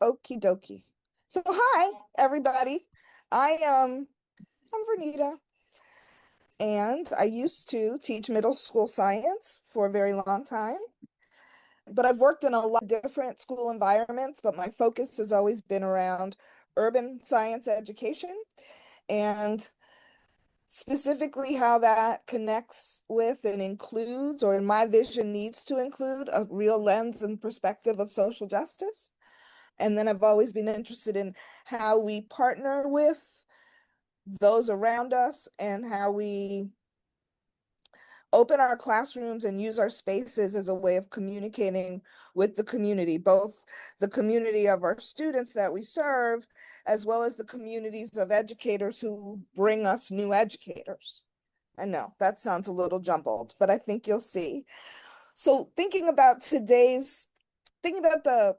Okie dokie. So hi, everybody. I'm Verneda, and I used to teach middle school science for a very long time. But I've worked in a lot of different school environments, but my focus has always been around urban science education and specifically how that connects with and includes, or in my vision needs to include, a real lens and perspective of social justice. And then I've always been interested in how we partner with those around us and how we open our classrooms and use our spaces as a way of communicating with the community, both the community of our students that we serve, as well as the communities of educators who bring us new educators. I know that sounds a little jumbled, but I think you'll see. So thinking about the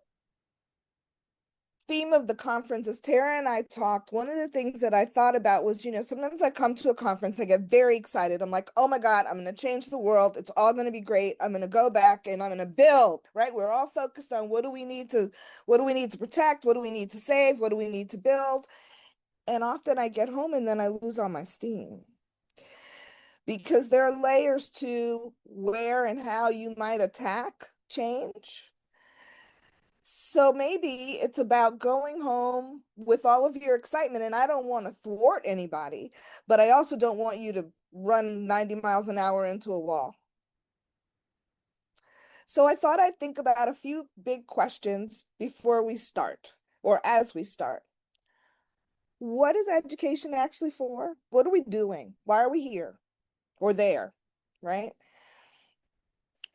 theme of the conference, as Tara and I talked, one of the things that I thought about was, sometimes I come to a conference, I get very excited. I'm like, oh my God, I'm going to change the world. It's all going to be great. I'm going to go back and I'm going to build, right? We're all focused on what do we need to protect? What do we need to save? What do we need to build? And often I get home and then I lose all my steam because there are layers to where and how you might attack change. So maybe it's about going home with all of your excitement. And I don't want to thwart anybody, but I also don't want you to run 90 miles an hour into a wall. So I thought I'd think about a few big questions before we start, or as we start. What is education actually for? What are we doing? Why are we here or there, right?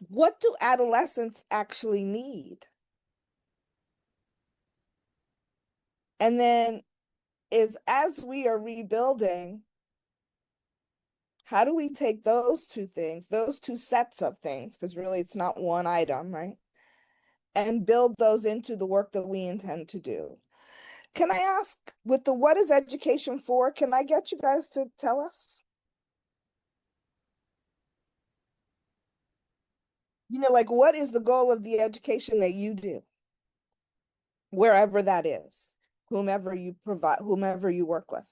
What do adolescents actually need? And then as we are rebuilding, how do we take those two things, those two sets of things, because really it's not one item, right? And build those into the work that we intend to do. Can I ask, with the what is education for, can I get you guys to tell us? Like what is the goal of the education that you do, wherever that is, whomever you provide, whomever you work with?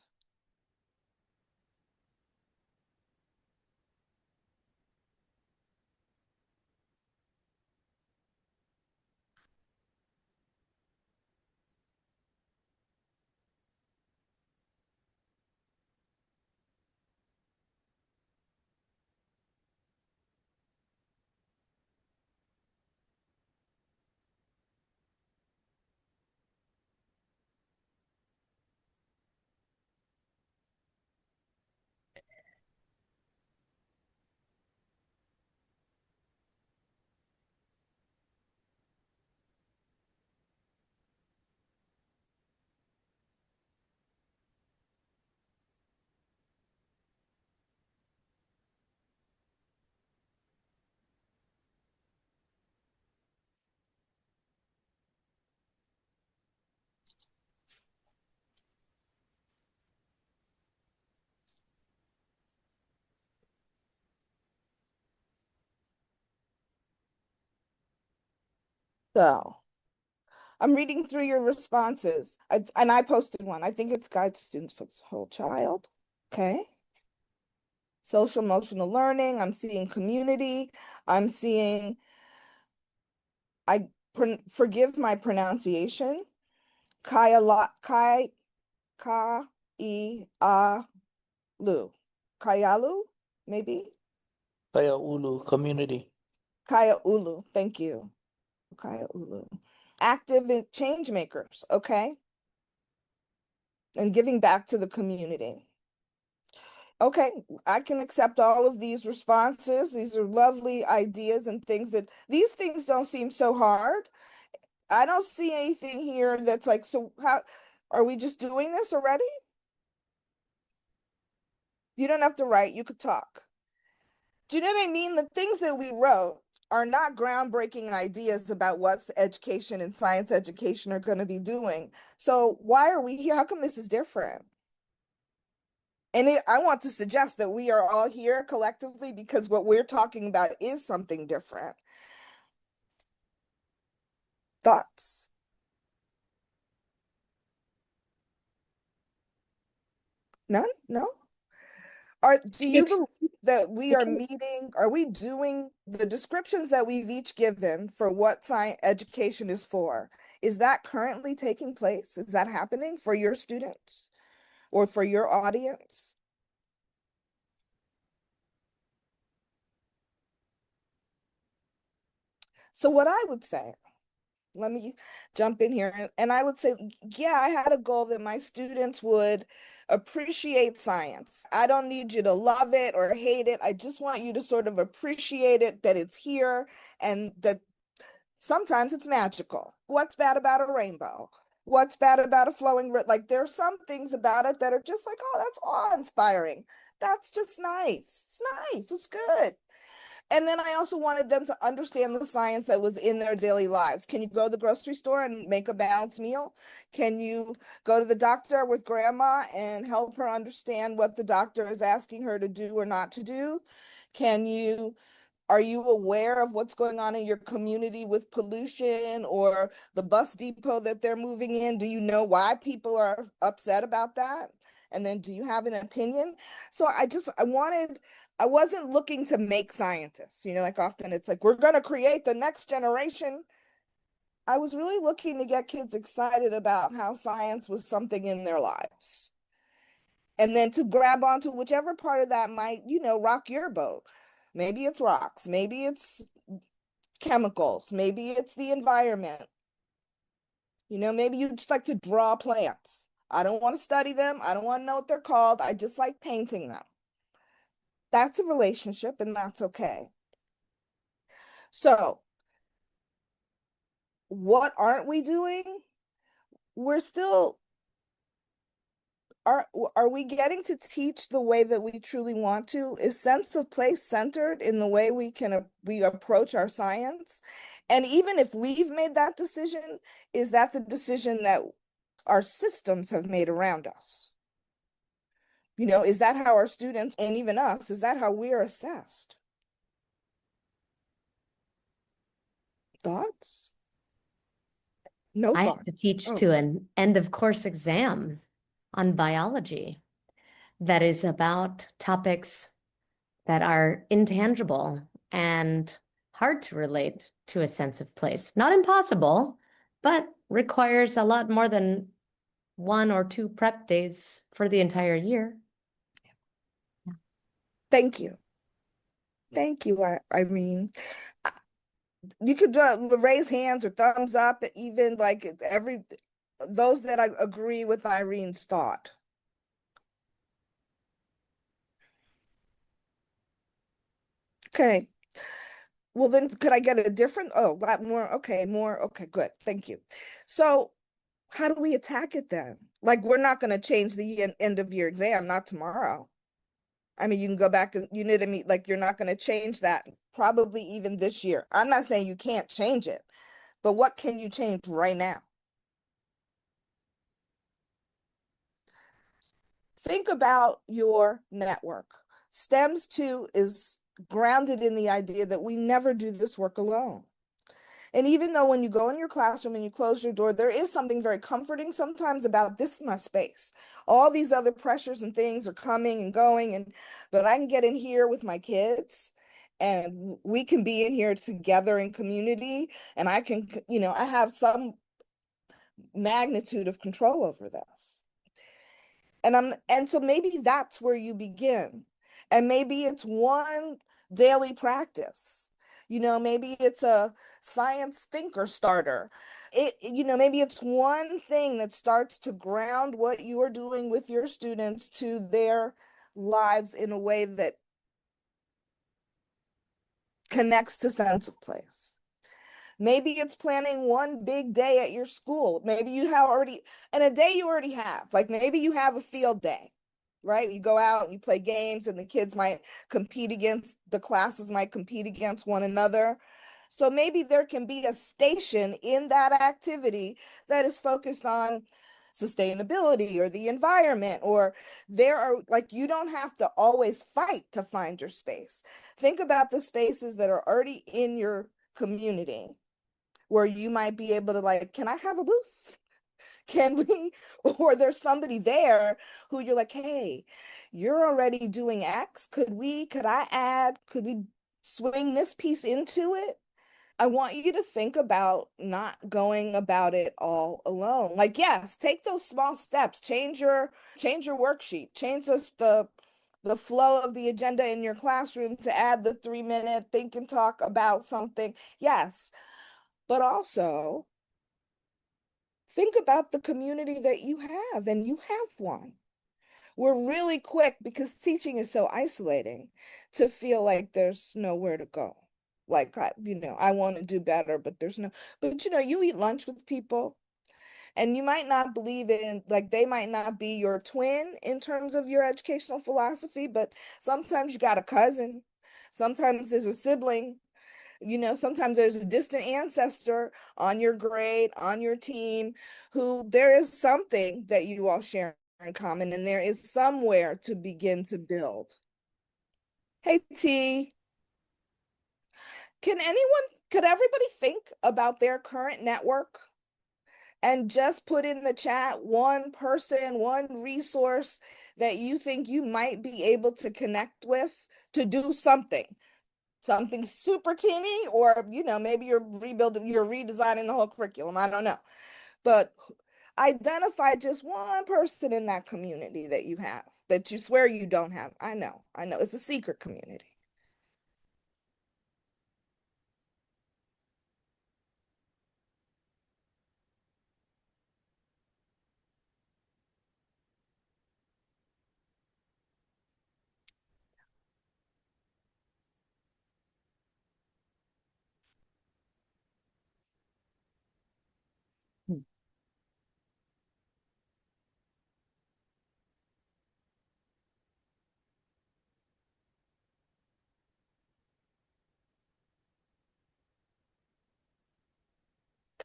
So I'm reading through your responses. And I posted one. I think it's Guide to Students for the Whole Child. Okay. Social emotional learning. I'm seeing community. I'm seeing, forgive my pronunciation. Kai Ka I A Lu. Kayalu, maybe? Kaya Ulu community. Kaya Ulu. Thank you. Kaya Ulu. Active change makers, okay? And giving back to the community. Okay, I can accept all of these responses. These are lovely ideas and things these things don't seem so hard. I don't see anything here that's like, so how are we just doing this already? You don't have to write, you could talk. Do you know what I mean? The things that we wrote are not groundbreaking ideas about what education and science education are going to be doing. So why are we here? How come this is different? And I want to suggest that we are all here collectively because what we're talking about is something different. Thoughts? None? No? Do you It's believe that we it are can, meeting, are we doing the descriptions that we've each given for what science education is for? Is that currently taking place? Is that happening for your students or for your audience? So what I would say, let me jump in here, and I would say, yeah, I had a goal that my students would appreciate science. I don't need you to love it or hate it. I just want you to sort of appreciate it, that it's here, and that sometimes it's magical. What's bad about a rainbow? What's bad about a flowing river? Like there's some things about it that are just like, oh, that's awe-inspiring. That's just nice. It's nice. It's good. And then I also wanted them to understand the science that was in their daily lives. Can you go to the grocery store and make a balanced meal? Can you go to the doctor with grandma and help her understand what the doctor is asking her to do or not to do? Can you Are you aware of what's going on in your community with pollution or the bus depot that they're moving in? Do you know why people are upset about that? And then do you have an opinion? So I wasn't looking to make scientists, like often it's like, we're going to create the next generation. I was really looking to get kids excited about how science was something in their lives. And then to grab onto whichever part of that might, rock your boat. Maybe it's rocks, maybe it's chemicals, maybe it's the environment. Maybe you just like to draw plants. I don't want to study them. I don't want to know what they're called. I just like painting them. That's a relationship, and that's okay. So, what aren't we doing? We're still are we getting to teach the way that we truly want to? Is sense of place centered in the way we approach our science? And even if we've made that decision, is that the decision that our systems have made around us? Is that how our students and even us, is that how we're assessed? Thoughts? No I had thought. to teach Oh, to an end of course exam on biology that is about topics that are intangible and hard to relate to a sense of place. Not impossible, but requires a lot more than 1 or 2 prep days for the entire year. thank you. Thank you, Irene. You could raise hands or thumbs up, even like those that I agree with Irene's thought. Okay. Well, then could I get a different? Oh, lot more. Okay, more. Okay, good. Thank you. So, how do we attack it then? Like, we're not going to change the end of year exam, not tomorrow. I mean, you can go back and you know what I mean? Like, you're not going to change that probably even this year. I'm not saying you can't change it, but what can you change right now? Think about your network. STEMS² is grounded in the idea that we never do this work alone. And even though when you go in your classroom and you close your door, there is something very comforting sometimes about, this is my space. All these other pressures and things are coming and going, but I can get in here with my kids and we can be in here together in community, and I have some magnitude of control over this. And so maybe that's where you begin. And maybe it's one daily practice. Maybe it's a science thinker starter. Maybe it's one thing that starts to ground what you are doing with your students to their lives in a way that connects to sense of place. Maybe it's planning one big day at your school. Maybe you have already, and a day you already have. Like maybe you have a field day, right? You go out and you play games, and the classes might compete against one another. So maybe there can be a station in that activity that is focused on sustainability or the environment, or you don't have to always fight to find your space. Think about the spaces that are already in your community where you might be able to, like, can I have a booth? Can we, or there's somebody there who you're like, hey, you're already doing X. Could we swing this piece into it? I want you to think about not going about it all alone. Like, yes, take those small steps, change your worksheet, change the flow of the agenda in your classroom to add the 3-minute think and talk about something. Yes, but also think about the community that you have, and you have one. We're really quick because teaching is so isolating to feel like there's nowhere to go. Like, I want to do better, but but you eat lunch with people and you might not believe in, like, they might not be your twin in terms of your educational philosophy, but sometimes you got a cousin, sometimes there's a sibling, sometimes there's a distant ancestor on your grade, on your team, who there is something that you all share in common, and there is somewhere to begin to build. Hey, T, could everybody think about their current network and just put in the chat one person, one resource that you think you might be able to connect with to do something super teeny, or maybe you're redesigning the whole curriculum, I don't know, but identify just one person in that community that you have that you swear you don't have. I know it's a secret community.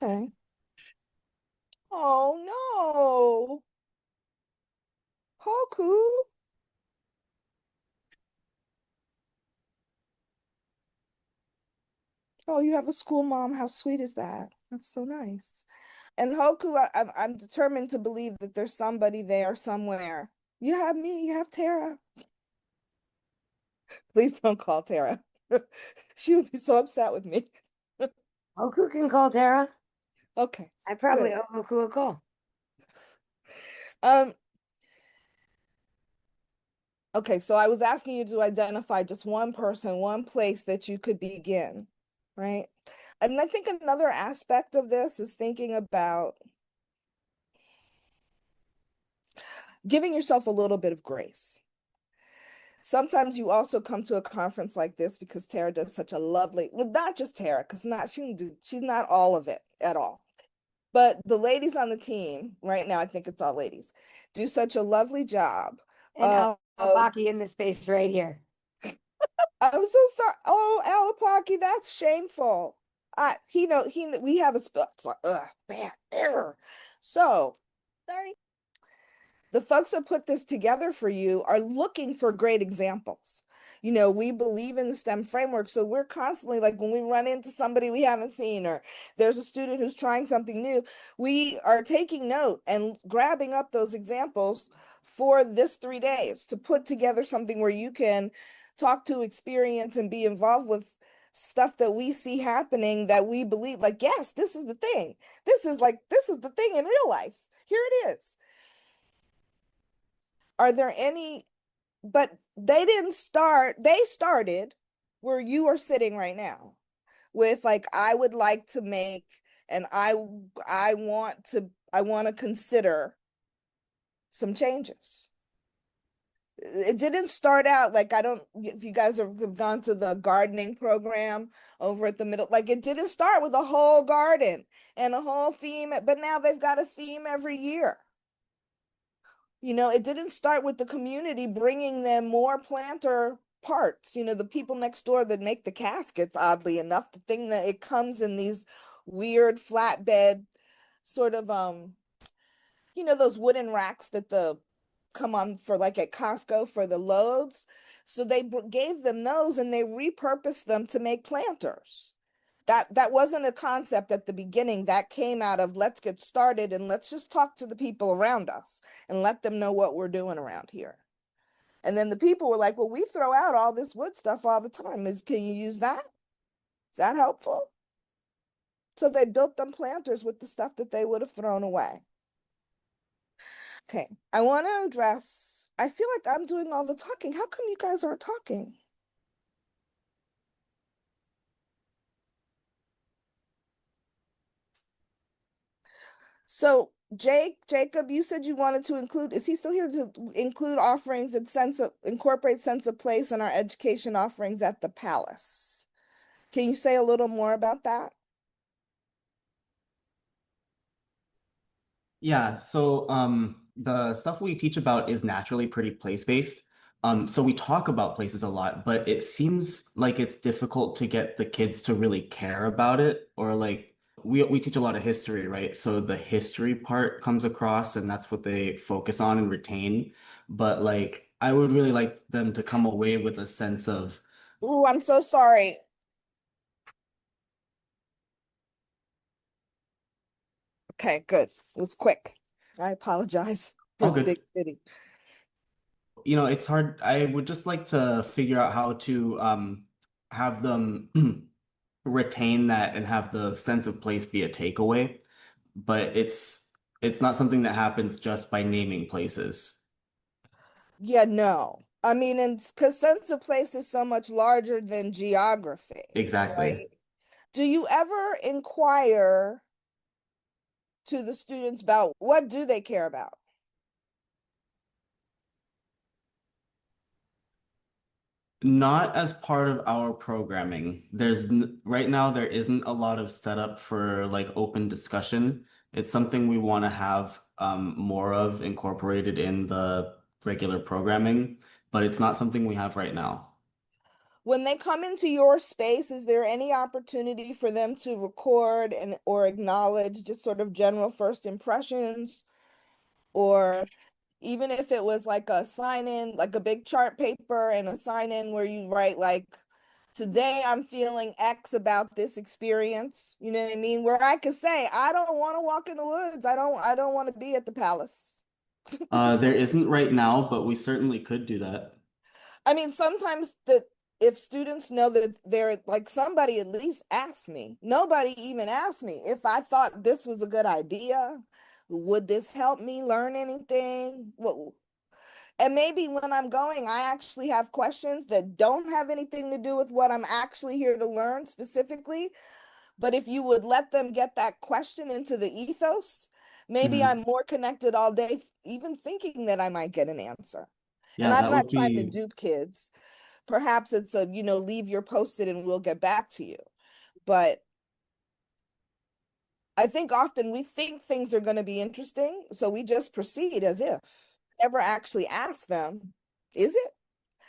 Okay. Oh no, Hoku. Oh, you have a school mom. How sweet is that? That's so nice. And Hoku, I'm determined to believe that there's somebody there somewhere. You have me, you have Tara. Please don't call Tara. She would be so upset with me. Oku can call Tara. Okay, I probably good. owe Oku a call. Um, okay, so I was asking you to identify just one person, one place that you could begin, right? And I think another aspect of this is thinking about giving yourself a little bit of grace. Sometimes you also come to a conference like this because Tara does such a lovely, well, not just Tara, because she's not all of it at all. But the ladies on the team right now, I think it's all ladies, do such a lovely job. And Alpaki in the space right here. I'm so sorry. Oh, Alapaki, that's shameful. We have a spell. Bad error. So Sorry. the folks that put this together for you are looking for great examples. We believe in the STEM framework, so we're constantly, like, when we run into somebody we haven't seen, or there's a student who's trying something new, we are taking note and grabbing up those examples for this 3 days to put together something where you can talk to, experience, and be involved with stuff that we see happening, that we believe, like, yes, this is the thing. This is the thing in real life. Here it is. Are there any, but they started where you are sitting right now with, like, I would like to make, and I want to consider some changes. It didn't start out like, I don't, if you guys have gone to the gardening program over at the middle, like, it didn't start with a whole garden and a whole theme, but now they've got a theme every year. It didn't start with the community bringing them more planter parts, the people next door that make the caskets, oddly enough, the thing that it comes in these weird flatbed sort of, those wooden racks that come on for, like, at Costco for the loads. So they gave them those and they repurposed them to make planters. That wasn't a concept at the beginning. That came out of let's get started and let's just talk to the people around us and let them know what we're doing around here. And then the people were like, well, we throw out all this wood stuff all the time. Can you use that? Is that helpful? So they built them planters with the stuff that they would have thrown away. Okay, I want to address, I feel like I'm doing all the talking. How come you guys aren't talking? So Jacob, you said you wanted to include, is he still here to include offerings and incorporate sense of place in our education offerings at the Palace? Can you say a little more about that? Yeah, so the stuff we teach about is naturally pretty place-based. So we talk about places a lot, but it seems like it's difficult to get the kids to really care about it, or like we teach a lot of history, right? So the history part comes across and that's what they focus on and retain. But like I would really like them to come away with a sense of Ooh, I'm so sorry. Okay, good. It was quick. I apologize for all the good. big city. You know, it's hard. I would just like to figure out how to have them retain that and have the sense of place be a takeaway, but it's not something that happens just by naming places. Yeah, no. I mean, and because sense of place is so much larger than geography, Exactly. right? Do you ever inquire to the students about what do they care about? Not as part of our programming. Right now there isn't a lot of setup for like open discussion. It's something we want to have more of incorporated in the regular programming, but it's not something we have right now. When they come into your space, is there any opportunity for them to record and or acknowledge just sort of general first impressions? Or even if it was like a sign in, like a big chart paper and a sign in where you write like, today I'm feeling X about this experience. You know what I mean? Where I could say, I don't want to walk in the woods. I don't want to be at the palace. There isn't right now, but we certainly could do that. I mean, sometimes that if students know that they're like somebody at least asked me, nobody even asked me if I thought this was a good idea. Would this help me learn anything? What, and maybe when I'm going, I actually have questions that don't have anything to do with what I'm actually here to learn specifically. But if you would let them get that question into the ethos, maybe Mhm. I'm more connected all day, even thinking that I might get an answer. And Yeah, I'm that not would trying to be dupe kids. Perhaps it's a, leave your post-it and we'll get back to you. But I think often we think things are going to be interesting, so we just proceed as if. Never actually ask them, is it?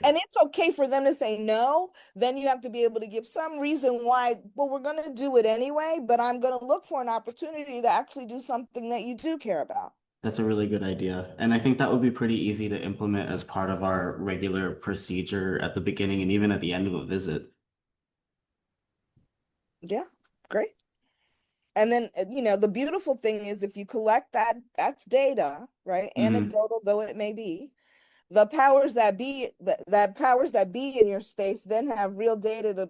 And it's okay for them to say no. Then you have to be able to give some reason why, well, we're going to do it anyway, but I'm going to look for an opportunity to actually do something that you do care about. That's a really good idea. And I think that would be pretty easy to implement as part of our regular procedure at the beginning and even at the end of a visit. Yeah, great. And then, the beautiful thing is if you collect that, that's data, right? Hmm. Anecdotal though it may be, the powers that be, that powers that be in your space then have real data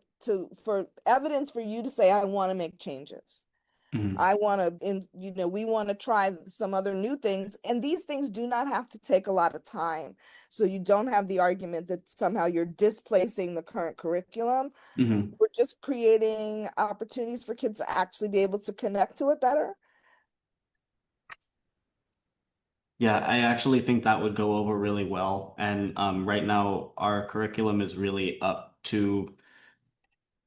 for evidence for you to say, I want to make changes. Hmm. I want to, we want to try some other new things. And these things do not have to take a lot of time. So you don't have the argument that somehow you're displacing the current curriculum. Hmm. We're just creating opportunities for kids to actually be able to connect to it better. Yeah, I actually think that would go over really well. And right now, our curriculum is really up to,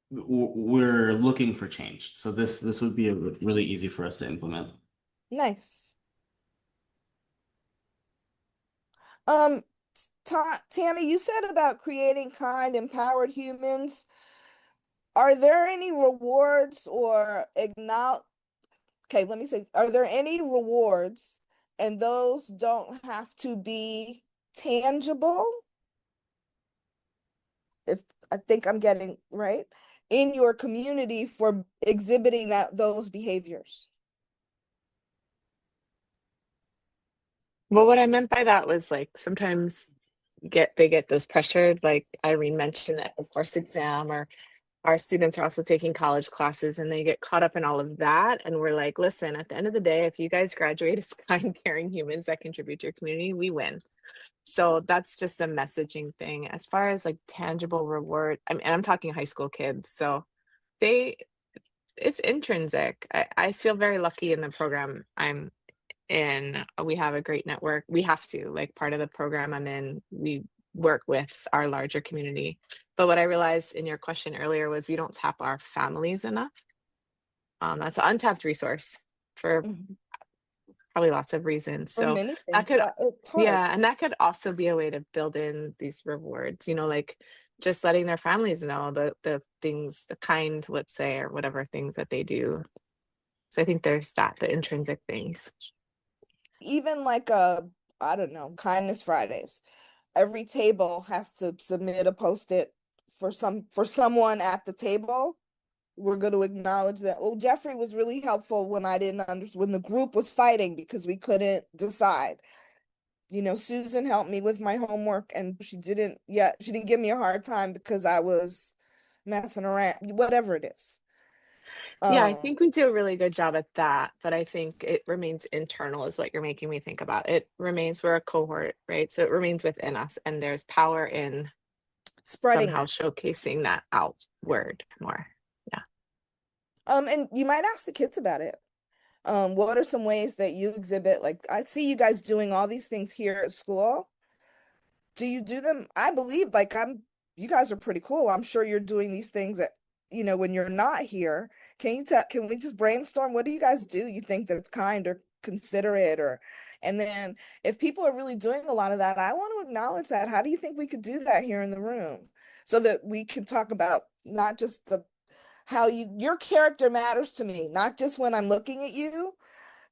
we're looking for change. So this would be really easy for us to implement. Nice. Um, Tammy, you said about creating kind, empowered humans. Are there any rewards or acknowledge? Okay, let me say, are there any rewards, and those don't have to be tangible? If I think I'm getting right. in your community for exhibiting those behaviors? Well, what I meant by that was like sometimes they get those pressured, like Irene mentioned, that of course exam, or our students are also taking college classes and they get caught up in all of that. And we're like, listen, at the end of the day, if you guys graduate as kind, caring humans that contribute to your community, we win. So that's just a messaging thing. As far as like tangible reward, I mean, and I'm talking high school kids, so they it's intrinsic. I feel very lucky in the program I'm in. We have a great network. We have to, like, part of the program I'm in, we work with our larger community. But what I realized in your question earlier was we don't tap our families enough. That's an untapped resource for Mhm. probably lots of reasons. For So many that things, could, yeah, it's hard. yeah, and that could also be a way to build in these rewards, like just letting their families know the things, the kind, let's say, or whatever things that they do. So I think there's the intrinsic things. Even like I don't know, Kindness Fridays. Every table has to submit a post-it for someone at the table. We're going to acknowledge that. Well, Jeffrey was really helpful when I didn't understand, when the group was fighting because we couldn't decide. Susan helped me with my homework and she didn't give me a hard time because I was messing around, whatever it is. Yeah, I think we do a really good job at that, but I think it remains internal is what you're making me think about. It remains, we're a cohort, right? So it remains within us, and there's power in Spreading somehow it. showcasing that outward more. Yeah. And you might ask the kids about it. What are some ways that you exhibit? Like, I see you guys doing all these things here at school. Do you do them? I believe, like, you guys are pretty cool. I'm sure you're doing these things that, when you're not here. Can we just brainstorm? What do you guys do? You think that's kind or considerate, and then if people are really doing a lot of that, I want to acknowledge that. How do you think we could do that here in the room so that we can talk about not just how your character matters to me, not just when I'm looking at you,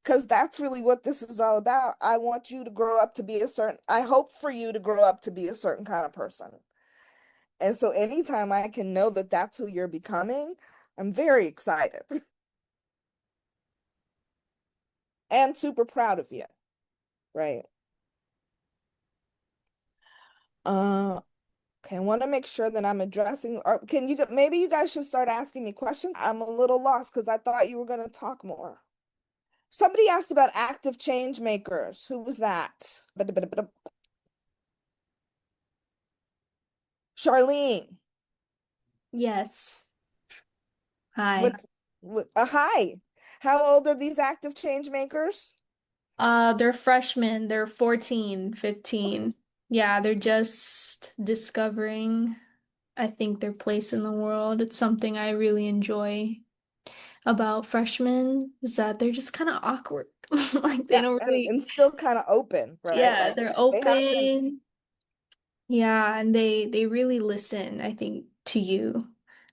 because that's really what this is all about. I want you to grow up to be I hope for you to grow up to be a certain kind of person. And so anytime I can know that that's who you're becoming, I'm very excited and super proud of you. Right. Okay, I want to make sure that I'm addressing, or maybe you guys should start asking me questions. I'm a little lost because I thought you were going to talk more. Somebody asked about active change makers. Who was that? Charlene. Yes. Hi. Hi. How old are these active change makers? They're freshmen. They're 14, 15. Yeah, they're just discovering, I think, their place in the world. It's something I really enjoy about freshmen is that they're just kind of awkward. Like they Yeah, don't really, and still kind of open, right? yeah, Like they're they haven't. open. Yeah, and they really listen, I think, to you.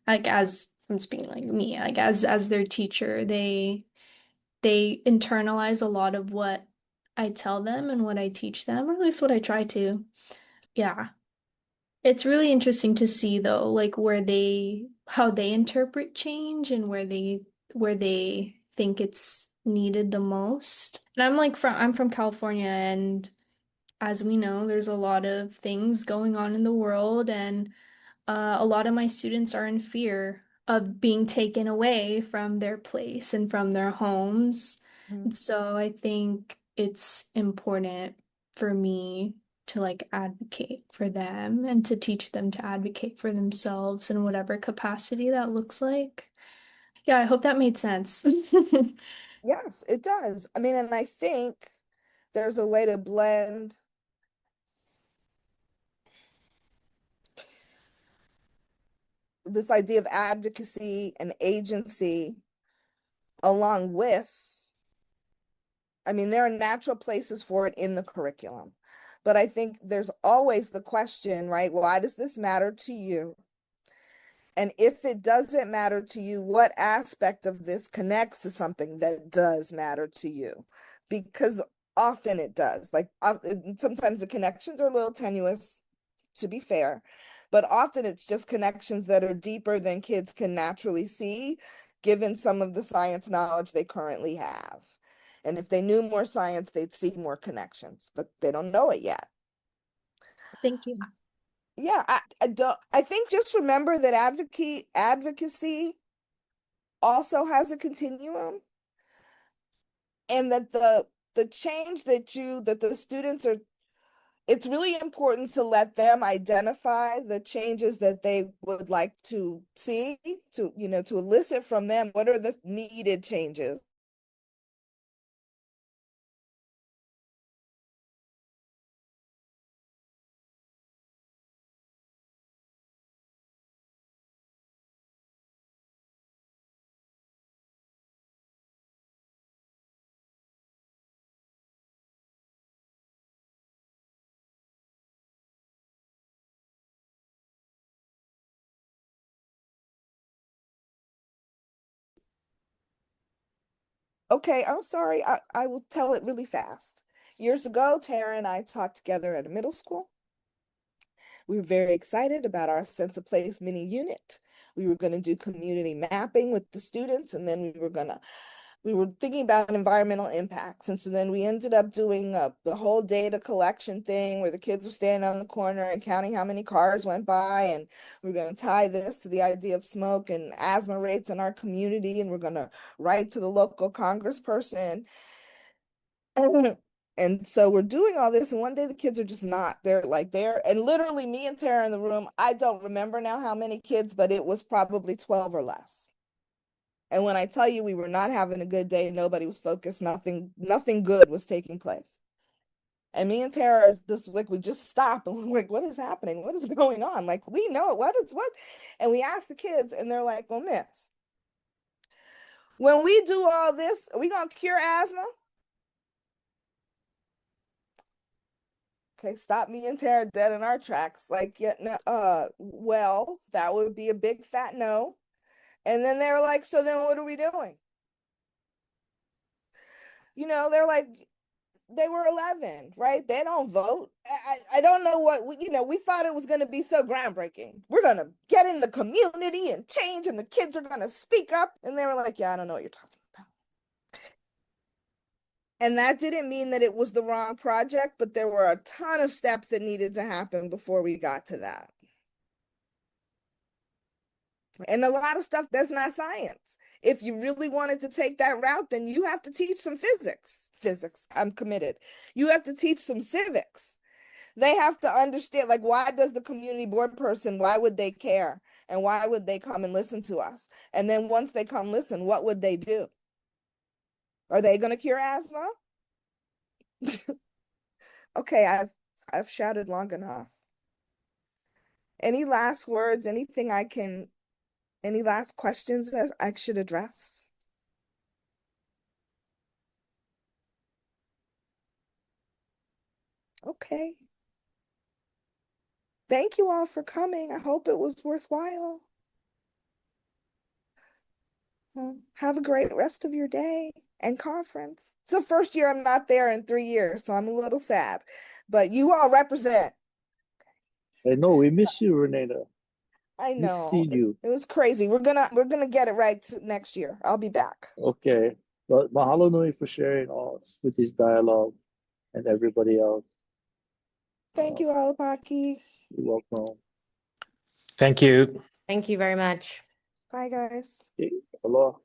Like as I'm speaking like me, like as their teacher, they internalize a lot of what I tell them and what I teach them, or at least what I try to. Yeah. It's really interesting to see though, like how they interpret change and where they think it's needed the most. And I'm from California, and as we know, there's a lot of things going on in the world, and a lot of my students are in fear of being taken away from their place and from their homes. Mhm. And so I think it's important for me to like advocate for them and to teach them to advocate for themselves in whatever capacity that looks like. Yeah, I hope that made sense. Yes, it does. I mean, and I think there's a way to blend this idea of advocacy and agency along with, I mean, there are natural places for it in the curriculum, but I think there's always the question, right? Why does this matter to you? And if it doesn't matter to you, what aspect of this connects to something that does matter to you? Because often it does. Like sometimes the connections are a little tenuous. to be fair, but often it's just connections that are deeper than kids can naturally see, given some of the science knowledge they currently have. And if they knew more science, they'd see more connections, but they don't know it yet. Thank you. Yeah, I think just remember that advocacy also has a continuum, and that the change that the students are, it's really important to let them identify the changes that they would like to see, to, you know, to elicit from them what are the needed changes. Okay, I'm sorry. I will tell it really fast. Years ago, Tara and I taught together at a middle school. We were very excited about our sense of place mini unit. We were going to do community mapping with the students, and then we were thinking about environmental impacts. And so then we ended up doing the whole data collection thing where the kids were standing on the corner and counting how many cars went by. And we're going to tie this to the idea of smoke and asthma rates in our community. And we're going to write to the local congressperson. And so we're doing all this, and one day the kids are just not, they're like there, and literally me and Tara in the room, I don't remember now how many kids, but it was probably 12 or less. And when I tell you we were not having a good day, nobody was focused, nothing good was taking place. And me and Tara just like, we just stop and we're like, what is happening? What is going on? Like, we know what? And we asked the kids, and they're like, well, miss, when we do all this, are we gonna cure asthma? Okay, stop me and Tara dead in our tracks. Like, yeah, no, well, that would be a big fat no. And then they were like, so then what are we doing? You know, they're like, they were 11, right? They don't vote. I don't know what, you know, we thought it was going to be so groundbreaking. We're going to get in the community and change, and the kids are going to speak up. And they were like, yeah, I don't know what you're talking about. And that didn't mean that it was the wrong project, but there were a ton of steps that needed to happen before we got to that. And a lot of stuff that's not science. If you really wanted to take that route, then you have to teach some physics. I'm committed. You have to teach some civics. They have to understand, like, why does the community board person, why would they care? And why would they come and listen to us? And then once they come listen, what would they do? Are they going to cure asthma? Okay, I've shouted long enough. Any last words? Any last questions that I should address? Okay. Thank you all for coming. I hope it was worthwhile. Have a great rest of your day and conference. It's the first year I'm not there in 3 years, so I'm a little sad. But you all represent. I know we miss you, Renata. I Miss know. seeing you. It was crazy. We're gonna get it right next year. I'll be back. Okay. But mahalo nui for sharing all with this dialogue and everybody else. Thank you, Alapaki. You're welcome. Thank you. Thank you very much. Bye, guys. Okay. Aloha.